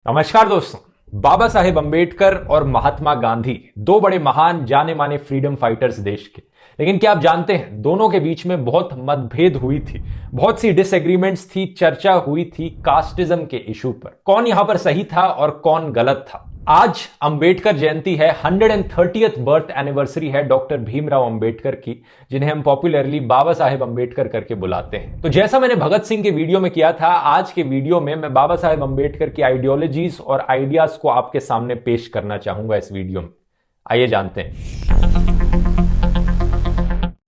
नमस्कार दोस्तों। बाबा साहेब अंबेडकर और महात्मा गांधी दो बड़े महान जाने माने फ्रीडम फाइटर्स देश के। लेकिन क्या आप जानते हैं दोनों के बीच में बहुत मतभेद हुई थी, बहुत सी डिसएग्रीमेंट्स थी, चर्चा हुई थी कास्टिज्म के इशू पर। कौन यहां पर सही था और कौन गलत था। आज अंबेडकर जयंती है, 130th बर्थ एनिवर्सरी है डॉक्टर भीमराव अंबेडकर की, जिन्हें हम पॉपुलरली बाबा साहेब अंबेडकर करके बुलाते हैं। तो जैसा मैंने भगत सिंह के वीडियो में किया था, आज के वीडियो में मैं बाबा साहेब अंबेडकर की आइडियोलॉजीज और आइडियाज को आपके सामने पेश करना चाहूंगा इस वीडियो में। आइए जानते हैं।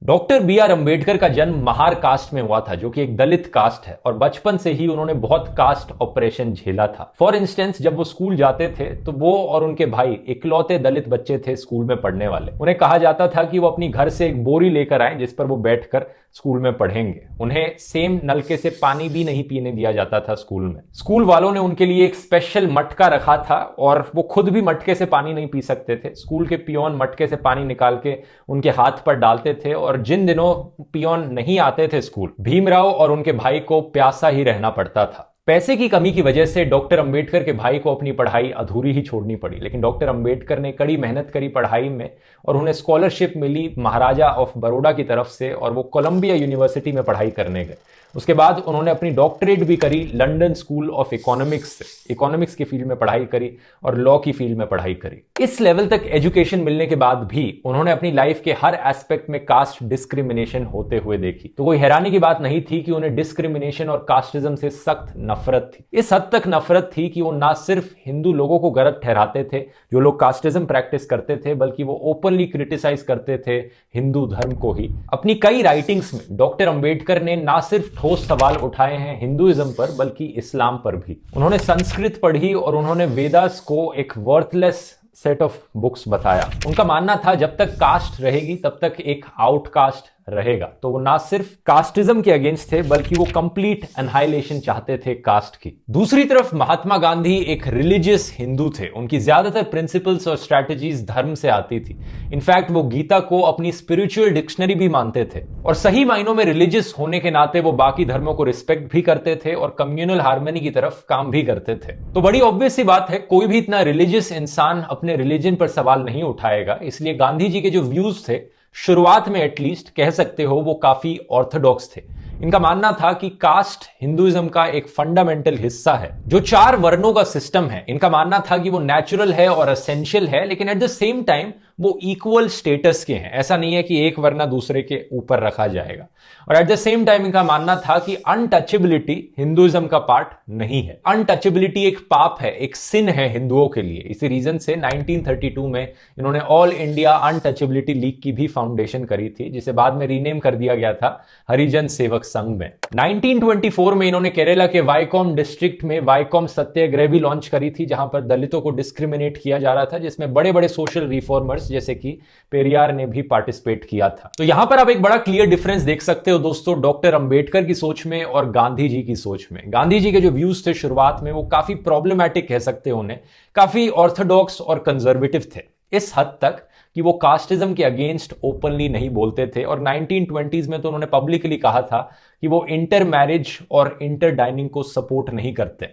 डॉक्टर बी आर अंबेडकर का जन्म महार कास्ट में हुआ था, जो कि एक दलित कास्ट है, और बचपन से ही उन्होंने बहुत कास्ट ऑपरेशन झेला था। फॉर इंस्टेंस, जब वो स्कूल जाते थे तो वो और उनके भाई इकलौते दलित बच्चे थे स्कूल में पढ़ने वाले। उन्हें कहा जाता था कि वो अपनी घर से एक बोरी लेकर आए जिस पर वो बैठकर स्कूल में पढ़ेंगे। उन्हें सेम नलके से पानी भी नहीं पीने दिया जाता था स्कूल में। स्कूल वालों ने उनके लिए एक स्पेशल मटका रखा था और वो खुद भी मटके से पानी नहीं पी सकते थे। स्कूल के पियोन मटके से पानी निकाल के उनके हाथ पर डालते थे, और जिन दिनों पियोन नहीं आते थे स्कूल, भीमराव और उनके भाई को प्यासा ही रहना पड़ता था। पैसे की कमी की वजह से डॉक्टर अंबेडकर के भाई को अपनी पढ़ाई अधूरी ही छोड़नी पड़ी, लेकिन डॉक्टर अंबेडकर ने कड़ी मेहनत करी पढ़ाई में और उन्हें स्कॉलरशिप मिली महाराजा ऑफ बड़ौदा की तरफ से, और वो कोलंबिया यूनिवर्सिटी में पढ़ाई करने गए। उसके बाद उन्होंने अपनी डॉक्टरेट भी करी लंदन स्कूल ऑफ इकोनॉमिक्स से। इकोनॉमिक्स की फील्ड में पढ़ाई करी और लॉ की फील्ड में पढ़ाई करी। इस लेवल तक एजुकेशन मिलने के बाद भी उन्होंने अपनी लाइफ के हर एस्पेक्ट में कास्ट डिस्क्रिमिनेशन होते हुए देखी। तो कोई हैरानी की बात नहीं थी कि उन्हें डिस्क्रिमिनेशन और कास्टिज्म से सख्त नफरत थी। इस हद तक नफरत थी कि वो ना सिर्फ हिंदू लोगों को गलत ठहराते थे जो लोग कास्टिज्म प्रैक्टिस करते थे, बल्कि वो ओपनली क्रिटिसाइज करते थे हिंदू धर्म को ही। अपनी कई राइटिंग्स में डॉक्टर अंबेडकर ने ना सिर्फ ठोस सवाल उठाए हैं हिंदुइज्म पर, बल्कि इस्लाम पर भी। उन्होंने संस्कृत पढ़ी और उन्होंने वेदास को एक वर्थलेस सेट ऑफ बुक्स बताया। उनका मानना था जब तक कास्ट रहेगी तब तक एक आउटकास्ट रहेगा। तो वो ना सिर्फ कास्टिज्म के अगेंस्ट थे, बल्कि वो कंप्लीट एनहाइलेशन चाहते थे कास्ट की। दूसरी तरफ महात्मा गांधी एक रिलीजियस हिंदू थे। उनकी ज्यादातर प्रिंसिपल्स और स्ट्रैटेजीज धर्म से आती थी। इनफैक्ट वो गीता को अपनी स्पिरिचुअल डिक्शनरी भी मानते थे, और सही मायनों में रिलीजियस होने के नाते वो बाकी धर्मों को रिस्पेक्ट भी करते थे और कम्युनल हार्मनी की तरफ काम भी करते थे। तो बड़ी ऑब्वियस सी बात है, कोई भी इतना रिलीजियस इंसान अपने रिलीजन पर सवाल नहीं उठाएगा। इसलिए गांधी जी के जो व्यूज थे, शुरुआत में एटलीस्ट कह सकते हो, वो काफी ऑर्थोडॉक्स थे। इनका मानना था कि कास्ट हिंदुइज्म का एक फंडामेंटल हिस्सा है। जो 4 वर्णों का सिस्टम है, इनका मानना था कि वो नेचुरल है और एसेंशियल है, लेकिन एट द सेम टाइम वो इक्वल स्टेटस के हैं। ऐसा नहीं है कि एक वर्णा दूसरे के ऊपर रखा जाएगा। और एट द सेम टाइम इनका मानना था कि अनटचेबिलिटी हिंदुइज्म का पार्ट नहीं है। अनटचेबिलिटी एक पाप है, एक सिन है हिंदुओं के लिए। इसी रीजन से 1932 में इन्होंने ऑल इंडिया अनटचेबिलिटी लीग की भी फाउंडेशन करी थी, जिसे बाद में रीनेम कर दिया गया था हरिजन सेवक संघ में। 1924 में इन्होंने केरला के वाईकॉम डिस्ट्रिक्ट में वाईकॉम सत्याग्रह भी लॉन्च करी थी, जहां पर दलितों को डिस्क्रिमिनेट किया जा रहा था, जिसमें बड़े बड़े सोशल रिफॉर्मर्स जैसे कि पेरियार ने भी पार्टिसिपेट किया था। तो यहां पर आप एक बड़ा क्लियर डिफरेंस देख सकते हो दोस्तों, डॉक्टर अंबेडकर की सोच में और गांधी जी की सोच में। गांधी जी के जो व्यूज थे शुरुआत में, वो काफी प्रॉब्लमैटिक कह सकते हो उन्हें, काफी ऑर्थोडॉक्स और कंजर्वेटिव थे, इस हद तक कि वो कास्टिज्म के अगेंस्ट ओपनली नहीं बोलते थे। और 1920s में तो उन्होंने पब्लिकली कहा था कि वो इंटर मैरिज और इंटर डाइनिंग को सपोर्ट नहीं करते।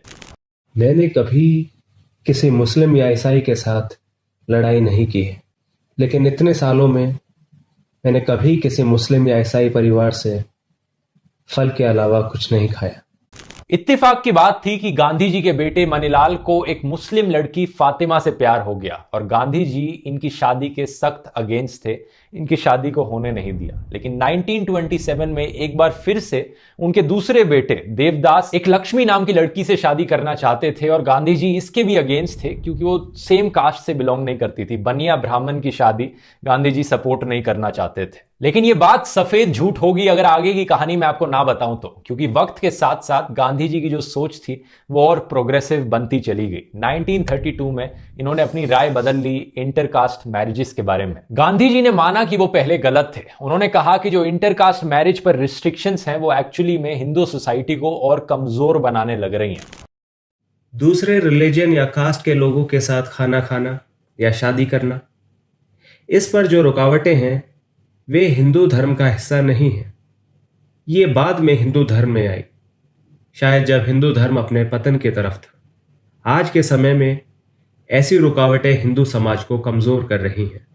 मैंने कभी किसी मुस्लिम या ईसाई के साथ लड़ाई नहीं की है, लेकिन इतने सालों में मैंने कभी किसी मुस्लिम या ईसाई परिवार से फल के अलावा कुछ नहीं खाया। इत्तेफाक की बात थी कि गांधी जी के बेटे मनीलाल को एक मुस्लिम लड़की फातिमा से प्यार हो गया, और गांधी जी इनकी शादी के सख्त अगेंस्ट थे, इनकी शादी को होने नहीं दिया। लेकिन 1927 में एक बार फिर से उनके दूसरे बेटे देवदास एक लक्ष्मी नाम की लड़की से शादी करना चाहते थे, और गांधी जी इसके भी अगेंस्ट थे, क्योंकि वो सेम कास्ट से बिलोंग नहीं करती थी। बनिया ब्राह्मण की शादी गांधी जी सपोर्ट नहीं करना चाहते थे। लेकिन ये बात सफेद झूठ होगी अगर आगे की कहानी मैं आपको ना बताऊं तो, क्योंकि वक्त के साथ साथ गांधी जी की जो सोच थी वो और प्रोग्रेसिव बनती चली गई। 1932 में इन्होंने अपनी राय बदल ली इंटरकास्ट मैरिजेस के बारे में। गांधी जी ने माना कि वो पहले गलत थे। उन्होंने कहा कि जो इंटरकास्ट मैरिज पर रिस्ट्रिक्शंस हैं वो एक्चुअली में हिंदू सोसाइटी को और कमजोर बनाने लग रही हैं। दूसरे रिलीजन या कास्ट के लोगों के साथ खाना खाना या शादी करना, इस पर जो रुकावटें हैं वे हिंदू धर्म का हिस्सा नहीं है। ये बाद में हिंदू धर्म में आई, शायद जब हिंदू धर्म अपने पतन की तरफ था। आज के समय में ऐसी रुकावटें हिंदू समाज को कमजोर कर रही हैं।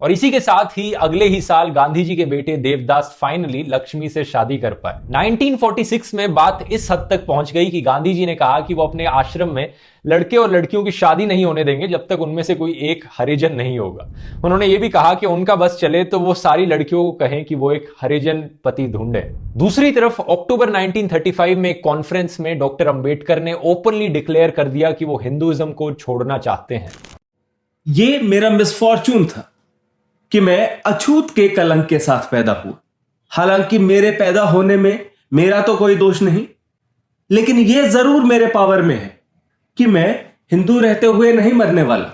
और इसी के साथ ही अगले ही साल गांधी जी के बेटे देवदास फाइनली लक्ष्मी से शादी कर पाए। 1946 में बात इस हद तक पहुंच गई कि गांधी जी ने कहा कि वो अपने आश्रम में लड़के और लड़कियों की शादी नहीं होने देंगे जब तक उनमें से कोई एक हरिजन नहीं होगा। उन्होंने ये भी कहा कि उनका बस चले तो वो सारी लड़कियों को कहें कि वो एक हरिजन पति ढूंढे। दूसरी तरफ अक्टूबर 1935 में एक कॉन्फ्रेंस में डॉक्टर अंबेडकर ने ओपनली डिक्लेयर कर दिया कि वो हिंदुइज्म को छोड़ना चाहते हैं। ये मेरा मिसफॉर्चून था कि मैं अछूत के कलंक के साथ पैदा हुआ। हालांकि मेरे पैदा होने में मेरा तो कोई दोष नहीं, लेकिन यह जरूर मेरे पावर में है कि मैं हिंदू रहते हुए नहीं मरने वाला।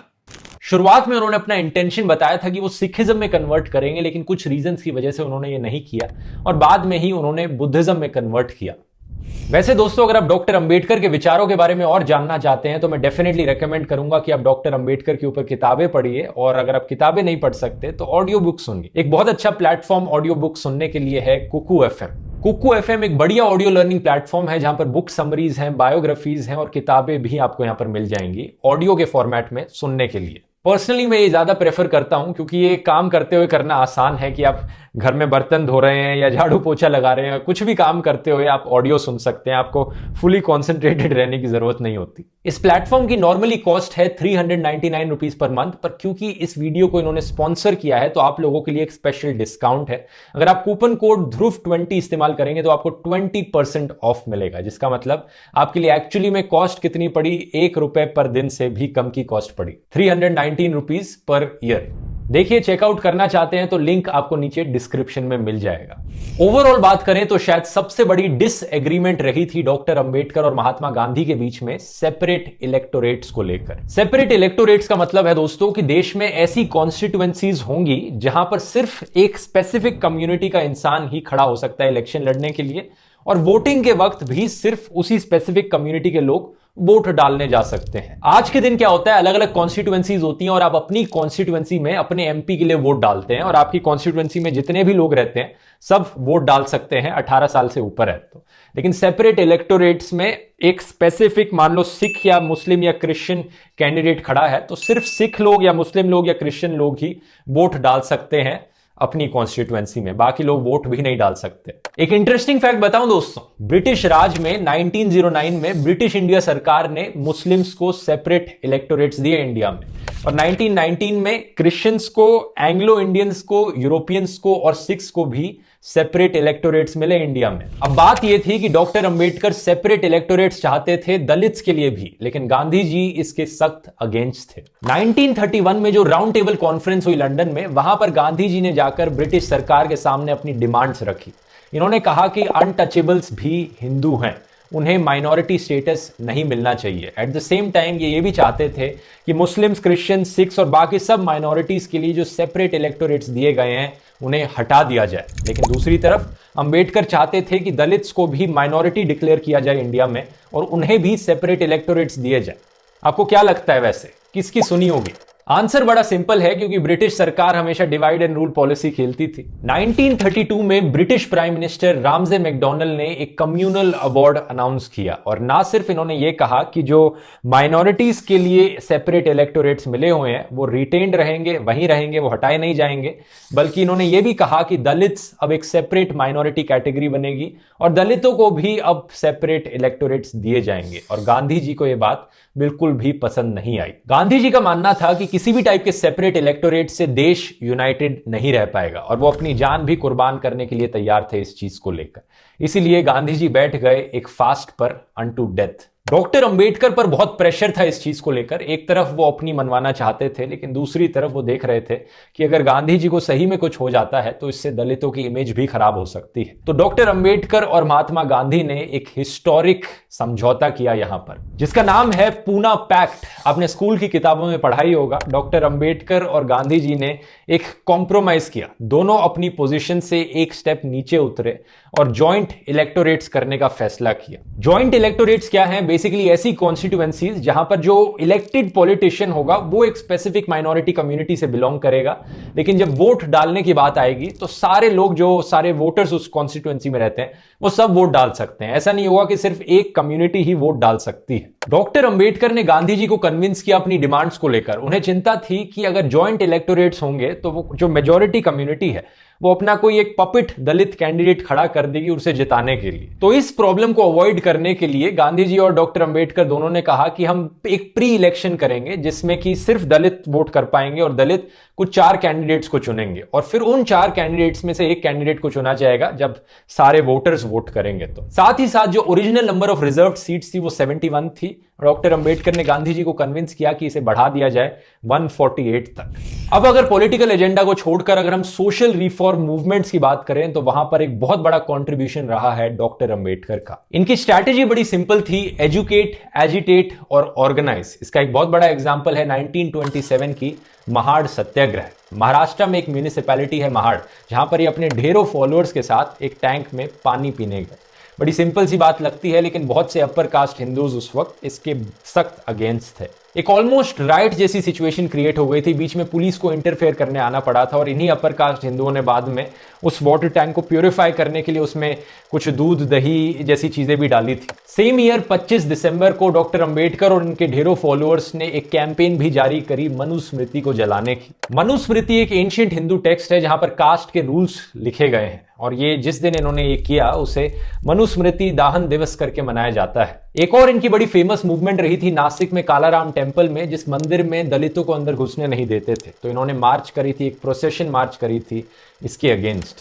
शुरुआत में उन्होंने अपना इंटेंशन बताया था कि वो सिखिज्म में कन्वर्ट करेंगे, लेकिन कुछ रीजंस की वजह से उन्होंने ये नहीं किया और बाद में ही उन्होंने बुद्धिज्म में कन्वर्ट किया। वैसे दोस्तों, अगर आप डॉक्टर अंबेडकर के विचारों के बारे में और जानना चाहते हैं तो मैं डेफिनेटली रेकमेंड करूंगा कि आप डॉक्टर अंबेडकर के ऊपर किताबें पढ़िए, और अगर आप किताबें नहीं पढ़ सकते तो ऑडियो बुक सुनिए। एक बहुत अच्छा प्लेटफॉर्म ऑडियो बुक सुनने के लिए है कुकू एफएम। कुकू एफएम एक बढ़िया ऑडियो लर्निंग प्लेटफॉर्म है जहां पर बुक समरीज हैं, बायोग्राफीज हैं और किताबें भी आपको यहां पर मिल जाएंगी ऑडियो के फॉर्मेट में सुनने के लिए। पर्सनली मैं ये ज्यादा प्रेफर करता हूं क्योंकि ये काम करते हुए करना आसान है कि आप घर में बर्तन धो रहे हैं या झाड़ू पोछा लगा रहे हैं, कुछ भी काम करते हुए आप ऑडियो सुन सकते हैं। आपको फुली कॉन्सेंट्रेटेड रहने की जरूरत नहीं होती। इस प्लेटफॉर्म की नॉर्मली कॉस्ट है 399 रुपीज पर मंथ, पर क्योंकि इस वीडियो को इन्होंने स्पॉन्सर किया है तो आप लोगों के लिए एक स्पेशल डिस्काउंट है। अगर आप कूपन कोड ध्रुव20 इस्तेमाल करेंगे तो आपको 20% ऑफ मिलेगा, जिसका मतलब आपके लिए एक्चुअली में कॉस्ट कितनी पड़ी, ₹1 पर दिन से भी कम की कॉस्ट पड़ी, 319 रुपीज पर ईयर। देखिए, चेकआउट करना चाहते हैं तो लिंक आपको नीचे डिस्क्रिप्शन में मिल जाएगा। ओवरऑल बात करें तो शायद सबसे बड़ी डिसएग्रीमेंट रही थी डॉक्टर अंबेडकर और महात्मा गांधी के बीच में सेपरेट इलेक्टोरेट्स को लेकर। सेपरेट इलेक्टोरेट्स का मतलब है दोस्तों कि देश में ऐसी कॉन्स्टिट्यूएंसीज होंगी जहां पर सिर्फ एक स्पेसिफिक कम्युनिटी का इंसान ही खड़ा हो सकता है इलेक्शन लड़ने के लिए, और वोटिंग के वक्त भी सिर्फ उसी स्पेसिफिक कम्युनिटी के लोग वोट डालने जा सकते हैं। आज के दिन क्या होता है, अलग अलग कॉन्स्टिट्यूएंसीज होती हैं और आप अपनी कॉन्स्टिट्यूएंसी में अपने एमपी के लिए वोट डालते हैं, और आपकी कॉन्स्टिट्यूएंसी में जितने भी लोग रहते हैं सब वोट डाल सकते हैं 18 साल से ऊपर है तो। लेकिन सेपरेट इलेक्टोरेट्स में एक स्पेसिफिक, मान लो सिख या मुस्लिम या क्रिश्चियन कैंडिडेट खड़ा है तो सिर्फ सिख लोग या मुस्लिम लोग या क्रिश्चियन लोग ही वोट डाल सकते हैं अपनी कॉन्स्टिट्यूएंसी में, बाकी लोग वोट भी नहीं डाल सकते। एक इंटरेस्टिंग फैक्ट बताऊं दोस्तों, ब्रिटिश राज में 1909 में ब्रिटिश इंडिया सरकार ने मुस्लिम्स को सेपरेट इलेक्टोरेट्स दिए इंडिया में, और 1919 में क्रिश्चियंस को, एंग्लो इंडियंस को, यूरोपियंस को और सिख्स को भी सेपरेट इलेक्टोरेट्स मिले इंडिया में। अब बात यह थी कि डॉक्टर अंबेडकर सेपरेट इलेक्टोरेट्स चाहते थे दलित्स के लिए भी, लेकिन गांधी जी इसके सख्त अगेंस्ट थे। 1931 में जो राउंड टेबल कॉन्फ्रेंस हुई लंदन में, वहां पर गांधी जी ने जाकर ब्रिटिश सरकार के सामने अपनी डिमांड्स रखी। इन्होंने कहा कि अनटचेबल्स भी हिंदू हैं, उन्हें माइनॉरिटी स्टेटस नहीं मिलना चाहिए। एट द सेम टाइम ये भी चाहते थे कि मुस्लिम्स, क्रिश्चियन, सिख्स और बाकी सब माइनॉरिटीज के लिए जो सेपरेट इलेक्टोरेट्स दिए गए हैं उन्हें हटा दिया जाए। लेकिन दूसरी तरफ अंबेडकर चाहते थे कि दलित्स को भी माइनॉरिटी डिक्लेयर किया जाए इंडिया में और उन्हें भी सेपरेट इलेक्टोरेट्स दिए जाए। आपको क्या लगता है वैसे किसकी सुनी होगी? आंसर बड़ा सिंपल है, क्योंकि ब्रिटिश सरकार हमेशा डिवाइड एंड रूल पॉलिसी खेलती थी। 1932 में British prime minister Ramsay MacDonald ने एक कम्युनल अवार्ड अनाउंस किया, और ना सिर्फ इन्होंने ये कहा कि जो माइनॉरिटीज के लिए सेपरेट इलेक्टोरेट्स मिले हुए हैं वो रिटेन्ड रहेंगे, वहीं रहेंगे, वो हटाए नहीं जाएंगे, बल्कि इन्होंने ये भी कहा कि दलित्स अब एक सेपरेट माइनॉरिटी कैटेगरी बनेगी और दलितों को भी अब सेपरेट इलेक्टोरेट्स दिए जाएंगे। और गांधी जी को यह बात बिल्कुल भी पसंद नहीं आई। गांधी जी का मानना था कि किसी भी टाइप के सेपरेट इलेक्टोरेट से देश यूनाइटेड नहीं रह पाएगा, और वो अपनी जान भी कुर्बान करने के लिए तैयार थे इस चीज को लेकर। इसीलिए गांधी जी बैठ गए एक फास्ट पर अनटू डेथ। डॉक्टर अंबेडकर पर बहुत प्रेशर था इस चीज को लेकर। एक तरफ वो अपनी मनवाना चाहते थे, लेकिन दूसरी तरफ वो देख रहे थे कि अगर गांधी जी को सही में कुछ हो जाता है तो इससे दलितों की इमेज भी खराब हो सकती है। तो डॉक्टर अंबेडकर और महात्मा गांधी ने एक हिस्टोरिक समझौता किया यहां पर, जिसका नाम है पूना पैक्ट। आपने स्कूल की किताबों में पढ़ा ही होगा। डॉक्टर अंबेडकर और गांधी जी ने एक कॉम्प्रोमाइज किया, दोनों अपनी पोजीशन से एक स्टेप नीचे उतरे और ज्वाइंट इलेक्टोरेट्स करने का फैसला किया। ज्वाइंट इलेक्टोरेट्स क्या है? बेसिकली ऐसी कॉन्स्टिट्यूएंसीज जहां पर जो इलेक्टेड पॉलिटिशियन होगा वो एक स्पेसिफिक माइनॉरिटी कम्युनिटी से बिलोंग करेगा, लेकिन जब वोट डालने की बात आएगी तो सारे लोग, जो सारे वोटर्स उस कॉन्स्टिट्यूएंसी में रहते हैं, वो सब वोट डाल सकते हैं। ऐसा नहीं होगा कि सिर्फ एक कम्युनिटी ही वोट डाल सकती है। डॉक्टर अंबेडकर ने गांधी जी को कन्विंस किया अपनी डिमांड्स को लेकर। उन्हें चिंता थी कि अगर जॉइंट इलेक्टोरेट्स होंगे तो वो जो मेजॉरिटी कम्युनिटी है वो अपना कोई एक पपिट दलित कैंडिडेट खड़ा कर देगी उसे जिताने के लिए। तो इस प्रॉब्लम को अवॉइड करने के लिए गांधी जी और डॉक्टर अंबेडकर दोनों ने कहा कि हम एक प्री इलेक्शन करेंगे जिसमें कि सिर्फ दलित वोट कर पाएंगे और दलित कुछ 4 कैंडिडेट्स को चुनेंगे और फिर उन 4 कैंडिडेट्स में से एक कैंडिडेट को चुना जाएगा जब सारे वोटर्स वोट करेंगे। तो साथ ही साथ जो original number of reserve seats थी वो 71 थी। डॉक्टर अंबेडकर ने गांधी जी को कन्विंस किया कि इसे बढ़ा दिया जाए 148 तक। अब अगर पॉलिटिकल एजेंडा को छोड़कर अगर हम सोशल रिफॉर्म मूवमेंट्स की बात करें तो वहां पर एक बहुत बड़ा कंट्रीब्यूशन रहा है डॉक्टर अंबेडकर का। इनकी स्ट्रैटेजी बड़ी सिंपल थी, एजुकेट, एजिटेट और ऑर्गेनाइज। इसका एक बहुत बड़ा एग्जांपल है 1927 की महाड़ सत्याग्रह। महाराष्ट्र में एक म्यूनिसिपैलिटी है महाड़, जहां पर ये अपने ढेरों फॉलोअर्स के साथ एक टैंक में पानी पीने गए। बड़ी सिंपल सी बात लगती है, लेकिन बहुत से अपर कास्ट हिंदूज उस वक्त इसके सख्त अगेंस्ट थे। एक ऑलमोस्ट राइट जैसी सिचुएशन क्रिएट हो गई थी, बीच में पुलिस को इंटरफेयर करने आना पड़ा था और इन्हीं अपर कास्ट हिंदुओं ने बाद में उस वाटर टैंक को प्यूरिफाई करने के लिए उसमें कुछ दूध, दही जैसी चीजें भी डाली थी। सेम ईयर 25 दिसंबर को डॉक्टर अंबेडकर और उनके ढेरों फॉलोअर्स ने एक कैंपेन भी जारी करी मनुस्मृति को जलाने की। मनुस्मृति एक एंशिएंट हिंदू टेक्स्ट है जहां पर कास्ट के रूल्स लिखे गए हैं और ये जिस दिन इन्होंने ये किया उसे मनुस्मृति दाहन दिवस करके मनाया जाता है। एक और इनकी बड़ी फेमस मूवमेंट रही थी नासिक में कालाराम टेम्पल में, जिस मंदिर में दलितों को अंदर घुसने नहीं देते थे। तो इन्होंने मार्च करी थी, एक प्रोसेशन मार्च करी थी इसके अगेंस्ट।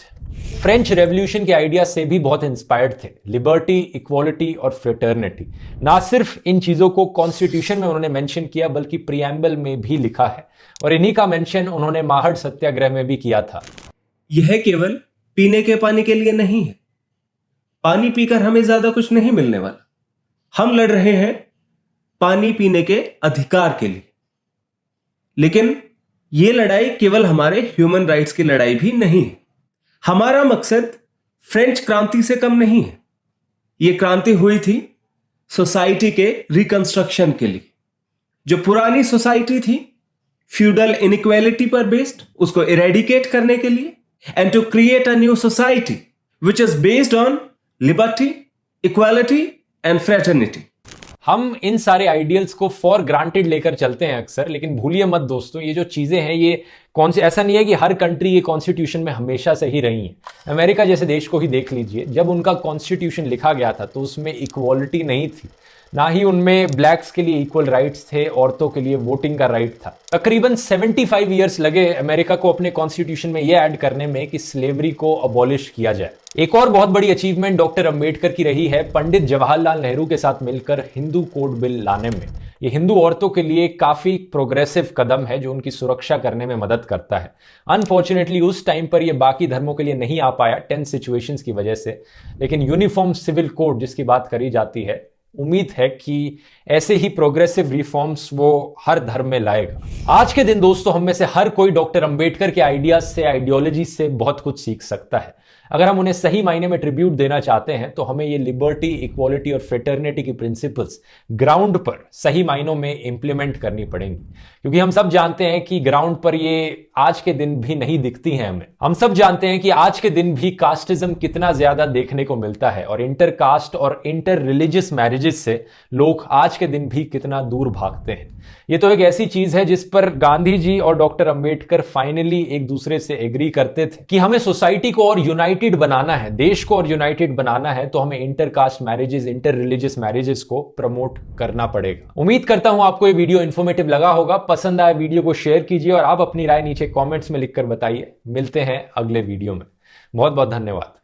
फ्रेंच रेवोल्यूशन के आइडिया से भी बहुत इंस्पायर्ड थे, लिबर्टी, इक्वालिटी और फ्रेटर्निटी। ना सिर्फ इन चीजों को कॉन्स्टिट्यूशन में उन्होंने मेंशन किया बल्कि प्रीएम्बल में भी लिखा है और इन्हीं का मेंशन उन्होंने महाड़ सत्याग्रह में भी किया था। यह केवल पीने के पानी के लिए नहीं है। पानी पीकर हमें ज्यादा कुछ नहीं मिलने वाला। हम लड़ रहे हैं पानी पीने के अधिकार के लिए। लेकिन यह लड़ाई केवल हमारे ह्यूमन राइट्स की लड़ाई भी नहीं है। हमारा मकसद फ्रेंच क्रांति से कम नहीं है। यह क्रांति हुई थी सोसाइटी के रिकंस्ट्रक्शन के लिए। जो पुरानी सोसाइटी थी फ्यूडल इनइक्वालिटी पर बेस्ड, उसको इरेडिकेट करने के लिए, and to create a new society which is based on liberty, equality and fraternity। हम इन सारे आइडियल्स को फॉर ग्रांटेड लेकर चलते हैं अक्सर, लेकिन भूलिए मत दोस्तों, ये जो चीजें हैं ये ऐसा नहीं है कि हर कंट्री ये कॉन्स्टिट्यूशन में हमेशा से ही रही है। अमेरिका जैसे देश को ही देख लीजिए, जब उनका कॉन्स्टिट्यूशन लिखा गया था तो उसमें इक्वालिटी नहीं थी, ना ही उनमें ब्लैक्स के लिए इक्वल राइट्स थे, औरतों के लिए वोटिंग का राइट था। तकरीबन 75 ईयर्स लगे अमेरिका को अपने कॉन्स्टिट्यूशन में यह ऐड करने में कि स्लेवरी को अबॉलिश किया जाए। एक और बहुत बड़ी अचीवमेंट डॉक्टर अंबेडकर की रही है पंडित जवाहरलाल नेहरू के साथ मिलकर हिंदू कोड बिल लाने में। ये हिंदू औरतों के लिए काफी प्रोग्रेसिव कदम है जो उनकी सुरक्षा करने में मदद करता है। अनफॉर्चुनेटली उस टाइम पर ये बाकी धर्मों के लिए नहीं आ पाया टेंस सिचुएशंस की वजह से, लेकिन यूनिफॉर्म सिविल कोड जिसकी बात करी जाती है, उम्मीद है कि ऐसे ही प्रोग्रेसिव रिफॉर्म्स वो हर धर्म में लाएगा। आज के दिन दोस्तों हम में से हर कोई डॉक्टर अंबेडकर के आइडियाज से, आइडियोलॉजी से बहुत कुछ सीख सकता है। अगर हम उन्हें सही मायने में ट्रिब्यूट देना चाहते हैं तो हमें ये लिबर्टी, इक्वालिटी और फ्रेटर्निटी की प्रिंसिपल्स ग्राउंड पर सही मायनों में इंप्लीमेंट करनी पड़ेंगी, क्योंकि हम सब जानते हैं कि ग्राउंड पर ये आज के दिन भी नहीं दिखती हैं हमें। हम सब जानते हैं कि आज के दिन भी कास्टिज्म कितना ज्यादा देखने को मिलता है और इंटर कास्ट और इंटर रिलीजियस मैरिजेस से लोग आज के दिन भी कितना दूर भागते हैं। ये तो एक ऐसी चीज है जिस पर गांधी जी और डॉक्टर अंबेडकर फाइनली एक दूसरे से एग्री करते थे कि हमें सोसाइटी को और यूनाइटेड बनाना है, देश को और यूनाइटेड बनाना है, तो हमें inter caste marriages, inter religious marriages को प्रमोट करना पड़ेगा। उम्मीद करता हूं आपको ये वीडियो इन्फॉर्मेटिव लगा होगा। पसंद आए वीडियो को शेयर कीजिए और आप अपनी राय नीचे कॉमेंट्स में लिखकर बताइए। मिलते हैं अगले वीडियो में। बहुत बहुत धन्यवाद।